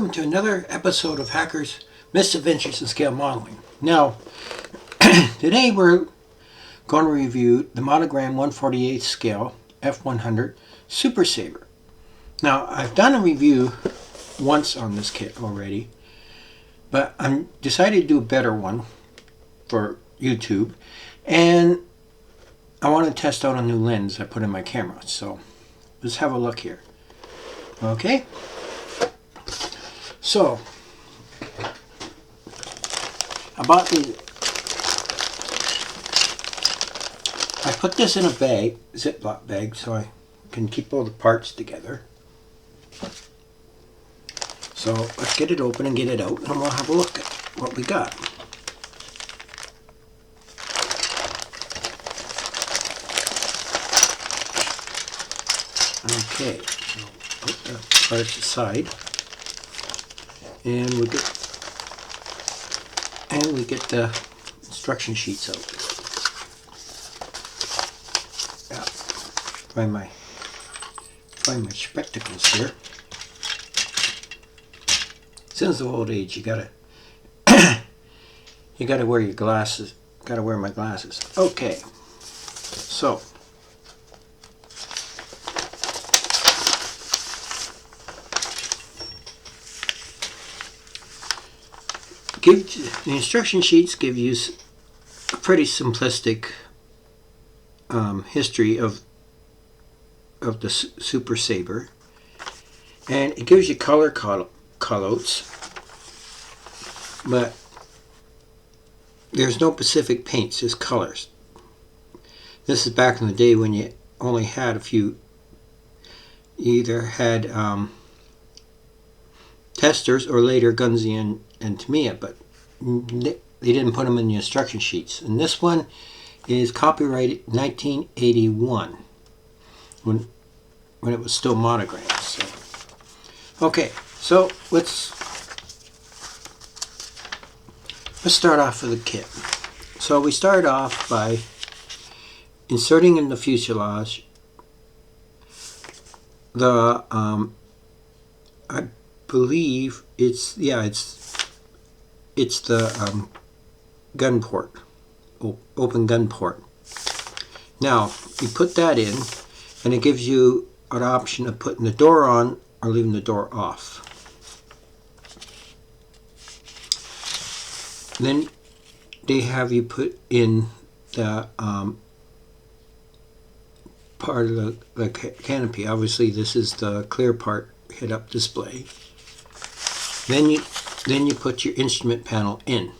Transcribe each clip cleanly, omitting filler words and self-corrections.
welcome to another episode of Hacker's Misadventures in Scale Modeling. Now, today we're going to review the Monogram 1/48 scale F-100 Super Sabre. Now, I've done a review once on this kit already, but I'm decided to do a better one for YouTube, and I want to test out a new lens I put in my camera. So let's have a look here. Okay. So, I bought these. I put this in a bag, Ziploc bag, so I can keep all the parts together. So let's get it open and get it out, and we'll have a look at what we got. Okay, so put the parts aside. And we get the instruction sheets out. Yeah. Find my spectacles here. Since the old age, you gotta wear your glasses. Gotta wear my glasses. Okay. So the instruction sheets give you a pretty simplistic history of the Super Sabre, and it gives you color callouts, but there's no specific paints, just colors. This is back in the day when you only had a few. You either had testers or later Gunzi and Tamiya, but they didn't put them in the instruction sheets. And this one is copyrighted 1981, when it was still Monogram. So, okay, so let's start off with the kit. So we start off by inserting in the fuselage the I believe it's the gun port, open gun port. Now you put that in, and it gives you an option of putting the door on or leaving the door off. Then they have you put in the part of the canopy. Obviously, this is the clear part, head-up display. Then you put your instrument panel in.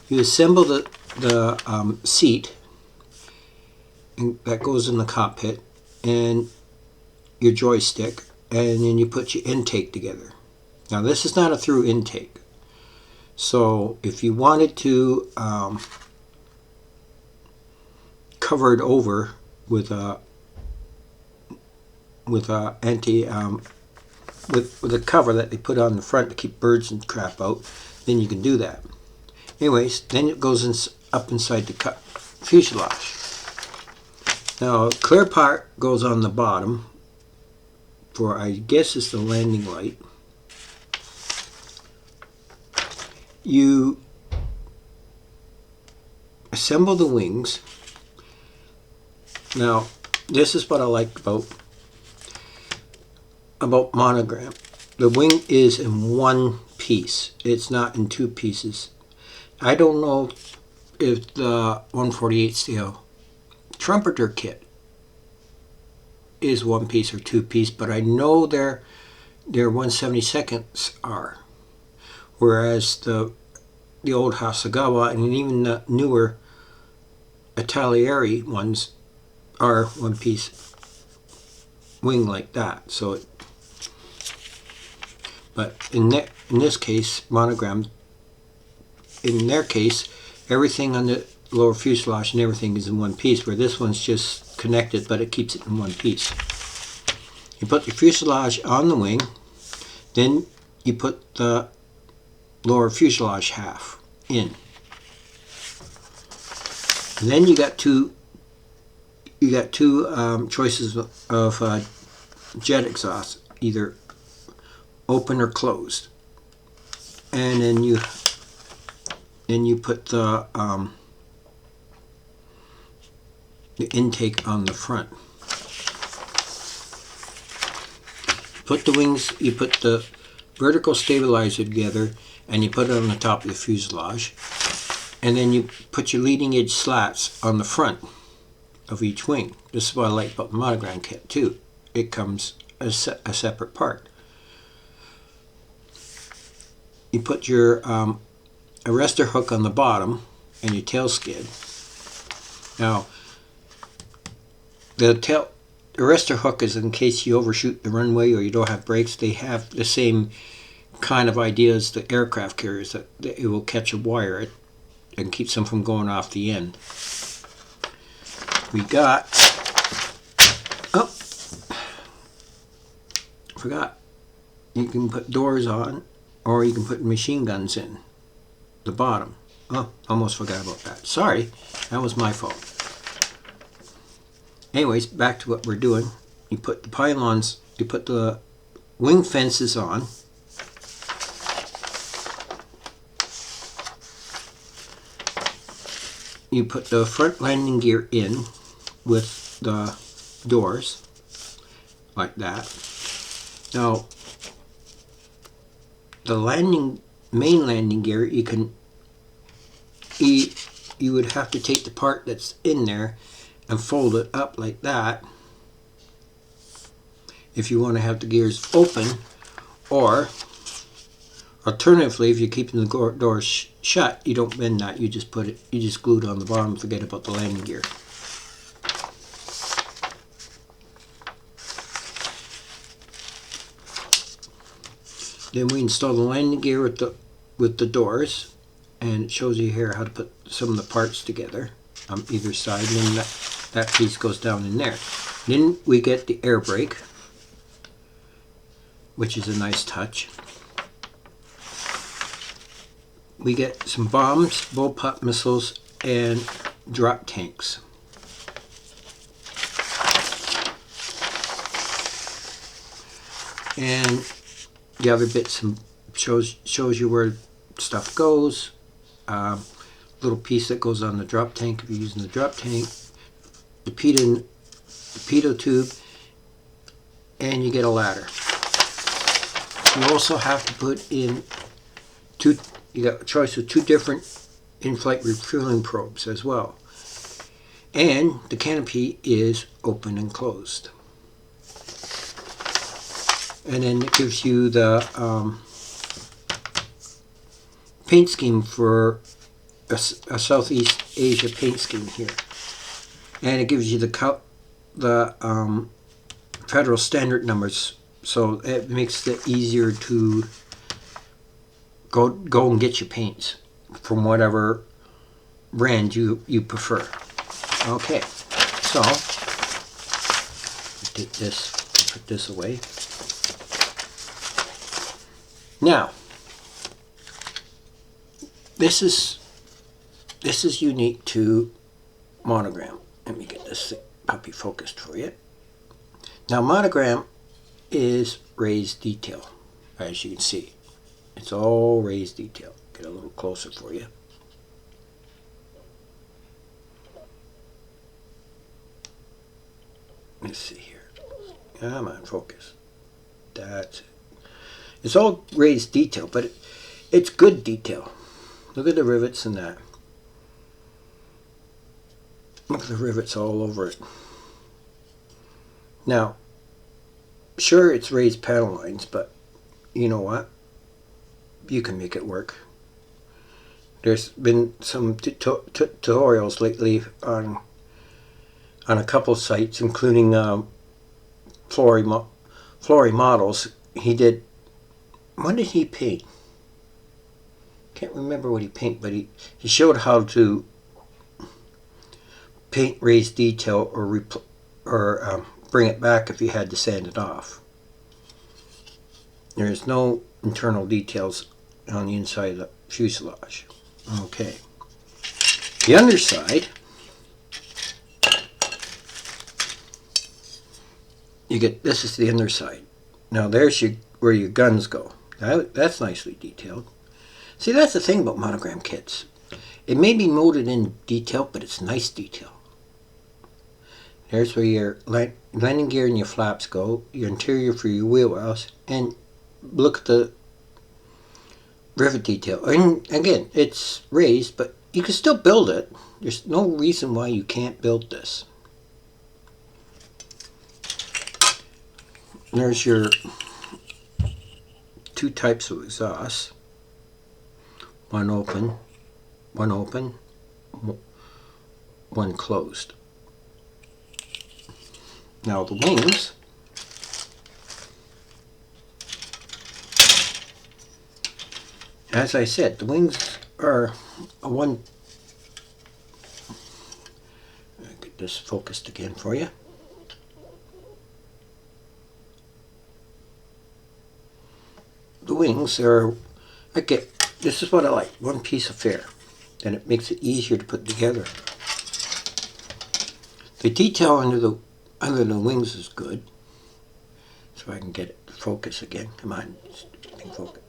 You assemble the seat that goes in the cockpit and your joystick, and then you put your intake together. Now this is not a through intake, so if you wanted to cover it over with a cover that they put on the front to keep birds and crap out, then you can do that. Anyways, then it goes up inside the fuselage. Now, clear part goes on the bottom for, I guess it's the landing light. You assemble the wings. Now, this is what I like about Monogram. The wing is in one piece. It's not in two pieces. I don't know if the 1/48 scale trumpeter kit is one piece or two piece, but I know their 1/72 are, whereas the old Hasegawa and even the newer Italieri ones are one piece wing like that. So but in this case, Monogram, in their case, everything on the lower fuselage and everything is in one piece, where this one's just connected, but it keeps it in one piece. You put the fuselage on the wing, then you put the lower fuselage half in. And then you got two choices of jet exhaust, either open or closed. And then you put the intake on the front. Put the wings, you put the vertical stabilizer together, and you put it on the top of the fuselage. And then you put your leading edge slats on the front of each wing. This is what I like about the Monogram kit too. It comes as a separate part. You put your arrestor hook on the bottom and your tail skid. Now, the arrestor hook is in case you overshoot the runway or you don't have brakes. They have the same kind of idea as the aircraft carriers, that it will catch a wire and keeps them from going off the end. We got, oh, forgot, you can put doors on, or you can put machine guns in the bottom. Oh, almost forgot about that. Sorry, that was my fault. Anyways, back to what we're doing. You put the pylons, you put the wing fences on. You put the front landing gear in with the doors, like that. Now, the main landing gear, you would have to take the part that's in there and fold it up like that if you want to have the gears open, or alternatively, if you're keeping the doors shut, you don't bend that, you just glue it on the bottom and forget about the landing gear. Then we install the landing gear with the doors, and it shows you here how to put some of the parts together on either side, and then that piece goes down in there. Then we get the air brake, which is a nice touch. We get some bombs, bullpup missiles, and drop tanks. And the other bits shows you where stuff goes. Little piece that goes on the drop tank if you're using the drop tank. The pitot tube, and you get a ladder. You also have to put in you got a choice of two different in-flight refueling probes as well. And the canopy is open and closed. And then it gives you the paint scheme for a Southeast Asia paint scheme here. And it gives you the federal standard numbers, so it makes it easier to go and get your paints from whatever brand you prefer. Okay, so put this away. Now, this is unique to Monogram. Let me get this puppy focused for you. Now, Monogram is raised detail, as you can see. It's all raised detail. Get a little closer for you. Let's see here. Come on, focus. That's it. It's all raised detail, but it's good detail. Look at the rivets and that. Look at the rivets all over it. Now, sure, it's raised panel lines, but you know what? You can make it work. There's been some tutorials lately on a couple sites, including Flory Models. He did. What did he paint? Can't remember what he painted, but he showed how to paint raised detail or bring it back if you had to sand it off. There's no internal details on the inside of the fuselage. Okay. The underside, you get, this is the underside. Now there's where your guns go. That's nicely detailed. See, that's the thing about Monogram kits. It may be molded in detail, but it's nice detail. There's where your landing gear and your flaps go, your interior for your wheel wells, and look at the rivet detail. And again, it's raised, but you can still build it. There's no reason why you can't build this. There's your two types of exhaust. One open, one closed. Now the wings, as I said, the wings are a one. I'll get this focused again for you. The wings are, this is what I like, one piece affair. And it makes it easier to put together. The detail under the wings is good. So I can get it to focus again. Come on, focus.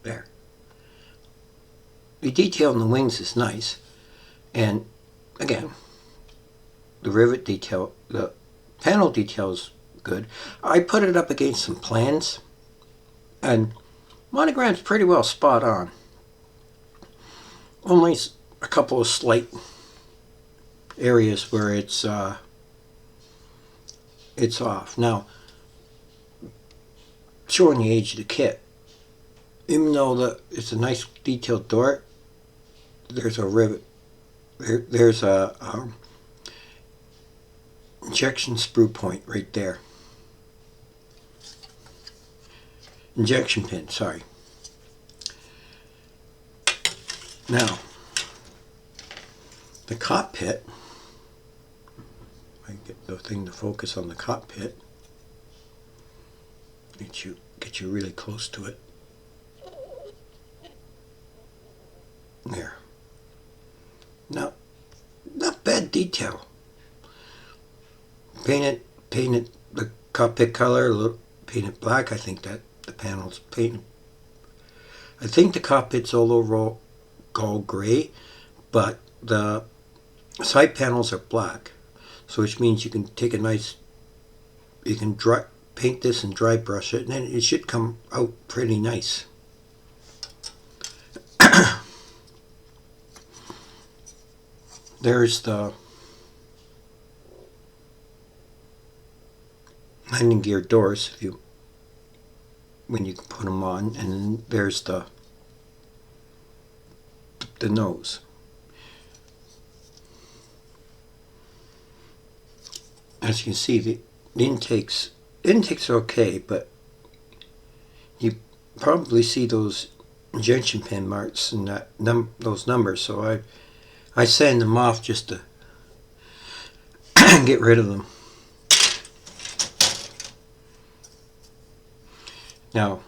There. The detail in the wings is nice. And again, the rivet detail, the panel detail is good. I put it up against some plans, and Monogram's pretty well spot on. Only a couple of slight areas where it's off. Now, showing the age of the kit, even though it's a nice detailed door, there's a rivet. There's a injection sprue point right there. Injection pin, sorry. Now, the cockpit, I get the thing to focus on the cockpit, get you really close to it. There. Now, not bad detail. Painted the cockpit color, painted black. I think that the panel's painted. I think the cockpit's all overall gold gray, but the side panels are black, so which means you can take you can paint this and dry brush it, and then it should come out pretty nice. There's the landing gear doors when you can put them on, and then there's the nose. As you can see, the intakes are okay, but you probably see those injection pin marks and those numbers, so I sand them off just to get rid of them. Now,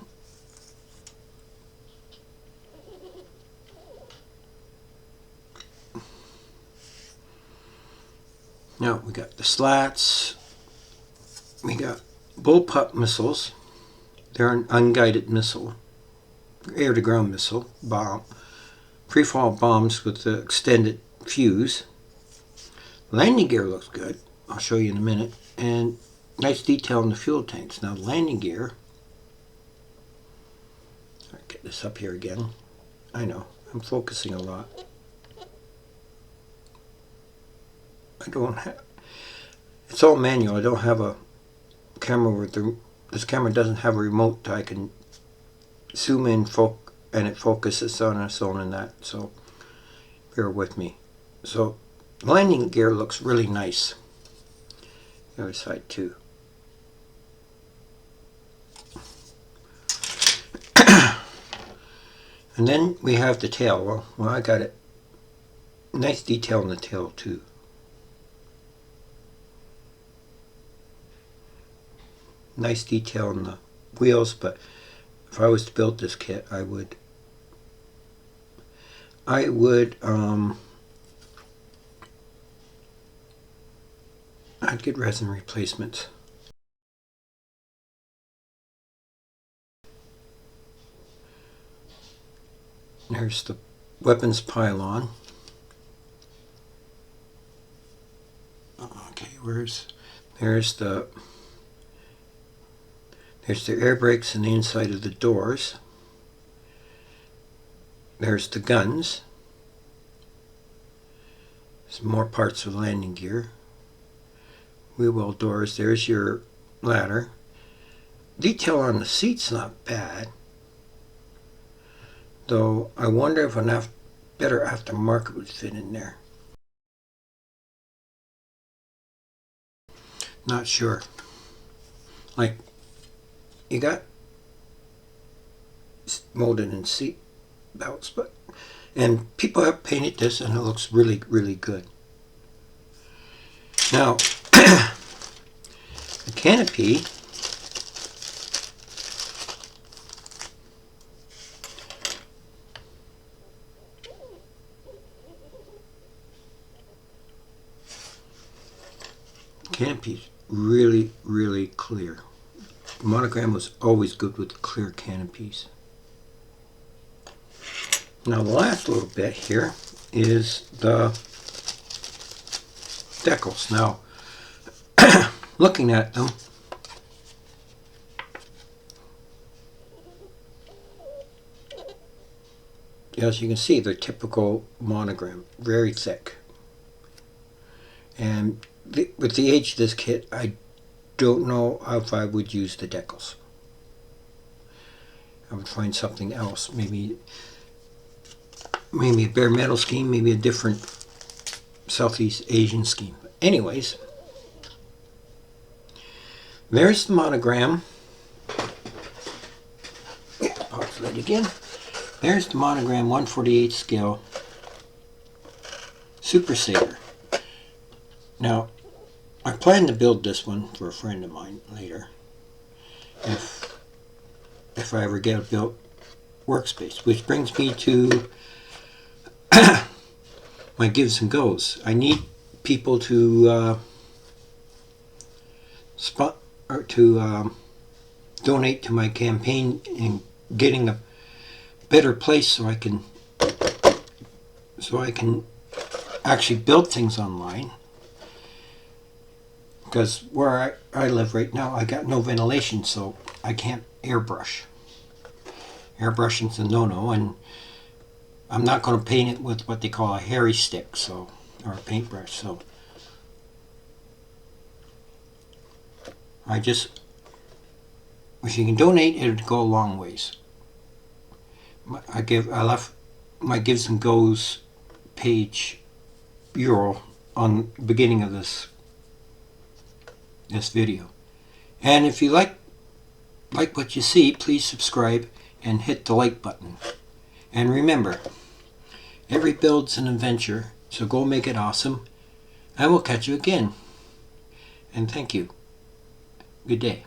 we got the slats. We got bullpup missiles. They're an unguided missile, air-to-ground missile, bomb, pre-fall bombs with the extended fuse. Landing gear looks good. I'll show you in a minute. And nice detail in the fuel tanks. Now, the landing gear. I'll get this up here again. I know, I'm focusing a lot. It's all manual. I don't have a camera with this camera doesn't have a remote that I can zoom in and it focuses on its own and that, so bear with me. So landing gear looks really nice. The other side too. And then we have the tail. Well, I got it. Nice detail in the tail too. Nice detail in the wheels, but if I was to build this kit, I'd get resin replacements. There's the weapons pylon. Okay, there's the air brakes on the inside of the doors. There's the guns. Some more parts of landing gear. Wheel well doors. There's your ladder. Detail on the seat's not bad, though I wonder if enough better aftermarket would fit in there. Not sure. Like, you got molded in seat belts, and people have painted this and it looks really, really good. Now, the canopy canopy's really, really clear. Monogram was always good with clear canopies. Now the last little bit here is the decals. Now, looking at them, as you can see, they're typical Monogram, very thick. And with the age of this kit, I don't know if I would use the decals. I would find something else, maybe a bare metal scheme, maybe a different Southeast Asian scheme. But anyways, there's the Monogram. Pause that again. There's the Monogram 1/48 scale Super Sabre. Now, I plan to build this one for a friend of mine later, if I ever get a built workspace. Which brings me to my gives and goes. I need people to donate to my campaign in getting a better place so I can actually build things online. Because where I live right now, I got no ventilation, so I can't airbrush. Airbrushing's a no-no, and I'm not going to paint it with what they call a hairy stick, or a paintbrush. So if you can donate, it'd go a long ways. I left my gives and goes page URL on the beginning of this video. And if you like what you see, please subscribe and hit the like button. And remember, every build's an adventure, so go make it awesome, and we'll catch you again. And thank you. Good day.